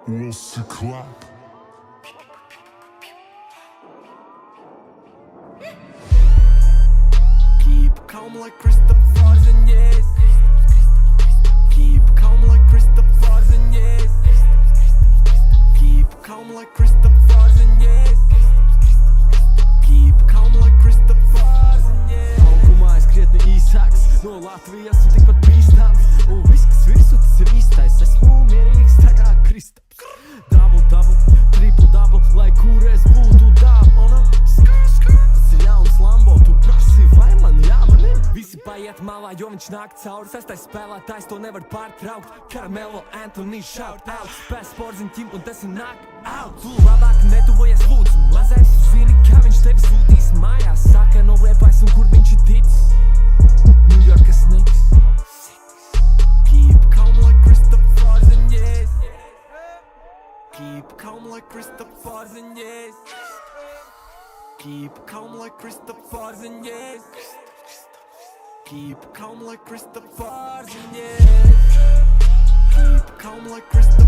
Ułosi klap. Keep calm like Christopher Zenez. Keep calm like Christopher Zenez. Keep calm like Christopher Zenez. Keep calm like Christopher Zenez. Aukumā es krietni īsāks, no Latvijas un tikpat bīstams. Un viss, kas virsū, tas ir īstais. Esmu mierīgs tā kā Kristaps. Double, double, triple double, lai kur es būtu dabona. Tas ir jauns Lambo, tu prasi, vai man jāmani? Visi paiet malā, jo viņš nāk cauri. Sestais spēlētājs to nevar pārtraukt. Karamelo, Anthony, shout out. Spēs sporziņķim un tas ir knock out. Tu labāk netuvojies lūdzu. Mazais, tu zini, kā viņš tevi sūtīs mājās. Saka no Liepājas un kur viņš ir ticis. New Yorkas Knicks. Keep calm like Christopher Zenez. Keep calm like Christopher Zenez. Keep calm like Christopher Zenez. Keep calm like Christopher Zenez. Keep calm like Christopher